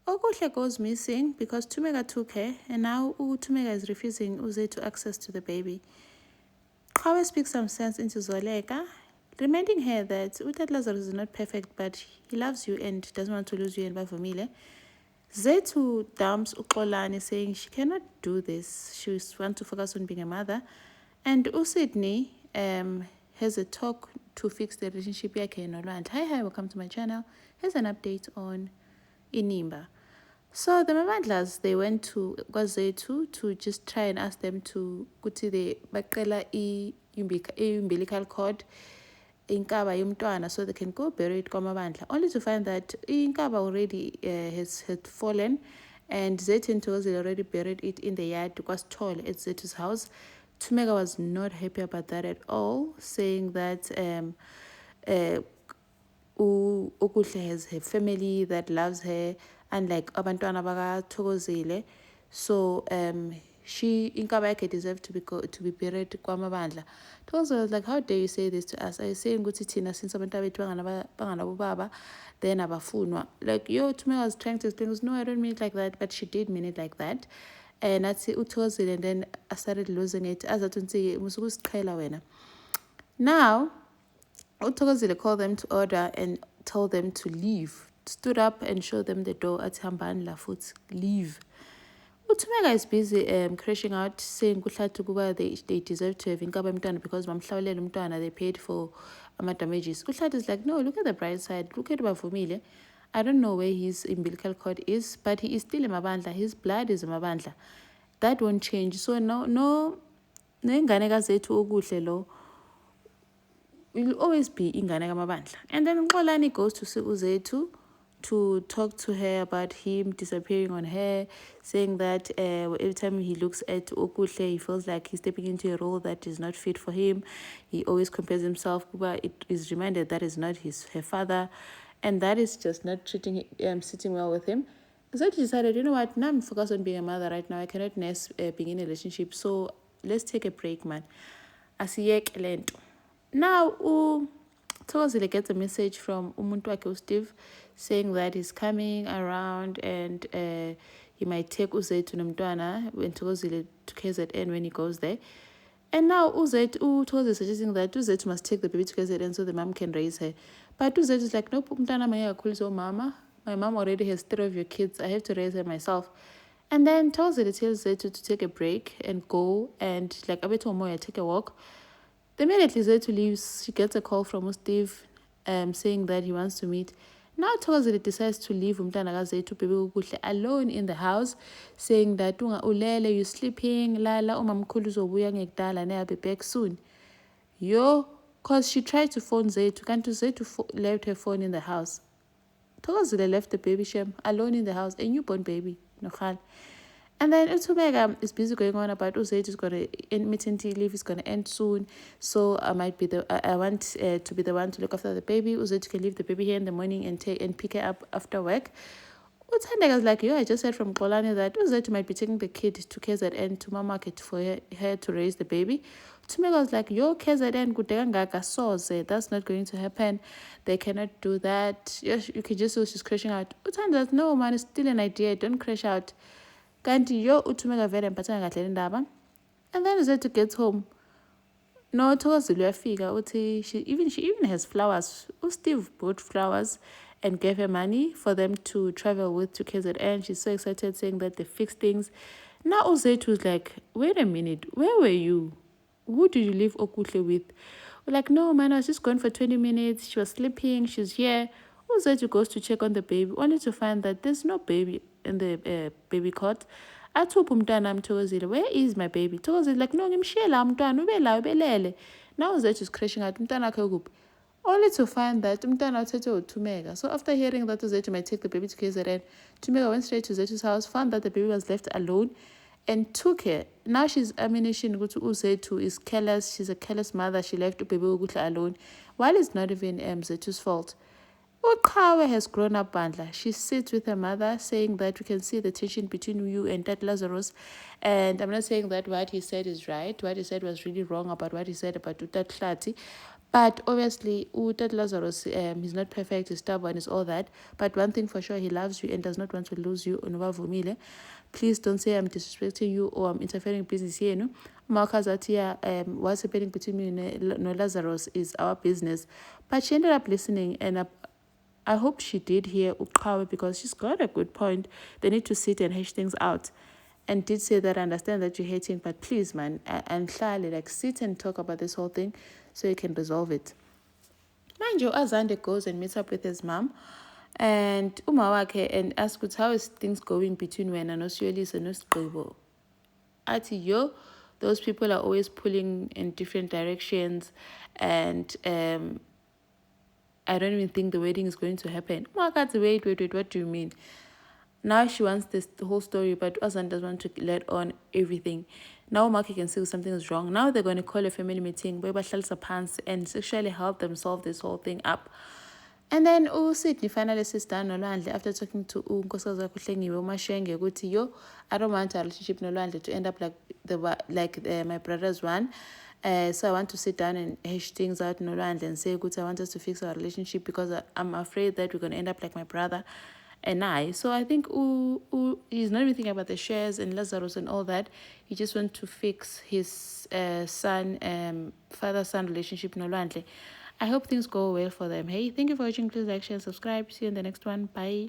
Okuhle goes missing because Thumeka took her, and now Thumeka is refusing Uzethu access to the baby. Qhawe speaks some sense into Zweleka, reminding her that Utata Lazarus is not perfect, but he loves you and doesn't want to lose you and Bavumile. Zethu dumps Uxolani, saying she cannot do this. She wants to focus on being a mother. And Sydney has a talk to fix the relationship yakhe noLwandle. Hi, welcome to my channel. Here's an update on Inimba. So the Mabandlas, they went to Zethu to just try and ask them to kuthi they baqela umbilical cord inkaba yomntwana so they can go bury it kwamabandla, only to find that inkaba already had fallen, and Zethu and Thokozile already buried it in the yard. It was tall at Zethu's house. Thumeka was not happy about that at all, saying that Okuhle has her family that loves her, unlike abantwana bakaThokozile. So she inkaba yakhe deserved to be buried kwamabandla. Thokozile was like, how dare you say this to us? Are you saying ukuthi thina since abantu bethu banganabo baba then abafunwa? Like, Thumeka was trying to explain, no, I don't mean it like that, but she did mean it like that. And that's uThokozile, and then I started losing it. As I told you, wena. Now, uThokozile called them to order and told them to leave. Stood up and showed them the door at Hambani Lafut. Leave. Thumeka is busy crashing out, saying they deserve to have inkaba mntwana because bamhlawulela umntwana, they paid for damages. Kuhlathi is like, no, look at the bright side. Look at Bavumile. I don't know where his umbilical cord is, but he is still a Mabandla. His blood is a Mabandla. That won't change. So no ingane kaZethu okuhle lo will always be ingane kaMabandla. And then Xolani goes to see uZethu to talk to her about him disappearing on her, saying that every time he looks at Okuhle, he feels like he's stepping into a role that is not fit for him. He always compares himself, but it is reminded that is not her father, and that is just not sitting well with him. So he decided, you know what, now I'm focused on being a mother right now. I cannot nest being in a relationship, so let's take a break, man. Asiyeke lento. Now, Thokozile gets a message from umuntu wakhe Steve, saying that he's coming around and he might take Uzethu nomntwana when Thokozile to KZN when he goes there. And now Thokozile is suggesting that Uzethu must take the baby to KZN so the mom can raise her. But Uzethu is like, nope, umntwana mayakakhuliswa mama. My mom already has 3 of your kids. I have to raise her myself. And then Thokozile tells Zethu to take a break and go and like abethi umoya, take a walk. Immediately Zethu leaves, she gets a call from Steve saying that he wants to meet. Now Thokozile decides to leave umntwana kaZethu baby Okuhle alone in the house, saying that ulele, you sleeping, lala, umamkhulu uzobuya ngekudala, I'll be back soon. Because she tried to phone Zethu, kanti Zethu left her phone in the house. Thokozile left the baby Shem alone in the house, a newborn baby, Nokhal. And then Thumeka is busy going on about Uzethu is going to maternity leave is going to end soon, so I want to be the one to look after the baby. Uzethu can leave the baby here in the morning and pick her up after work. Uthandeka was like, I just heard from Xolani that Uzethu might be taking the kid to KZN to market for her to raise the baby. Thumeka was like, KZN kudeka soze, that's not going to happen. They cannot do that. Yes, you can just see she's crashing out. Uthandeka, no man, it's still an idea, don't crash out. Kanti uThumeka vele emphathanga kahle indaba. And then Zethu gets home. No, Thokozile uyafika uthi she even has flowers. Steve bought flowers and gave her money for them to travel with to KZN. She's so excited, saying that they fixed things. Now Zethu is like, wait a minute, where were you? Who did you leave Okuhle with? We're like, no man, I was just going for 20 minutes. She was sleeping, she's here. Zethu goes to check on the baby, only to find that there's no baby in the baby cot. Athupha umntwana Thokozile, where is my baby? Thokozile like, no, ngimshiye la umntwana, ubelele. Now Zethu is crashing out, umntwana wakhe ukuphi? Only to find that umntwana uthethwe uThumeka. So after hearing that Zethu might take the baby to KZN, Thumeka went straight to Zethu's house, found that the baby was left alone, and took her. Now she's ammunition to Uzethu is careless. She's a careless mother. She left the baby alone, while it's not even Zethu's fault. Uqhawe has grown up Bandla. She sits with her mother, saying that we can see the tension between you and Tat Lazarus. And I'm not saying that what he said is right. What he said was really wrong about what he said about Tat Hlati. But obviously, Utat Lazarus, he's not perfect, he's stubborn, he's all that. But one thing for sure, he loves you and does not want to lose you. Unuvavumile. Please don't say I'm disrespecting you or I'm interfering in business here. No, Makazatia, what's happening between me and no Lazarus is our business. But she ended up listening, and I hope she did hear Uqawe because she's got a good point. They need to sit and hash things out. And did say that I understand that you're hating, but please, man, and Charlie, like sit and talk about this whole thing so you can resolve it. Mind you, Azande goes and meets up with his mom and Umawake and asks how is things going between when and Osiolis and Oskibo. Ati yo, those people are always pulling in different directions and I don't even think the wedding is going to happen. Umakati, wait, what do you mean? Now she wants the whole story, but Ozan doesn't want to let on everything. Now Maki can see something is wrong. Now they're going to call a family meeting, pants and sexually help them solve this whole thing up. And then Sydney finally sits down Nolwandle after talking to Nkosazana Kuhlengiwe Umashenge ukuthi yo, I don't want a relationship Nolwandle to end up like my brother's one. So I want to sit down and hash things out Nolwandle and say I want us to fix our relationship because I'm afraid that we're going to end up like my brother and I. So I think he's not even thinking about the shares and Lazarus and all that. He just wants to fix his father-son relationship Nolwandle. I hope things go well for them. Hey, thank you for watching. Please like, share, and subscribe. See you in the next one. Bye.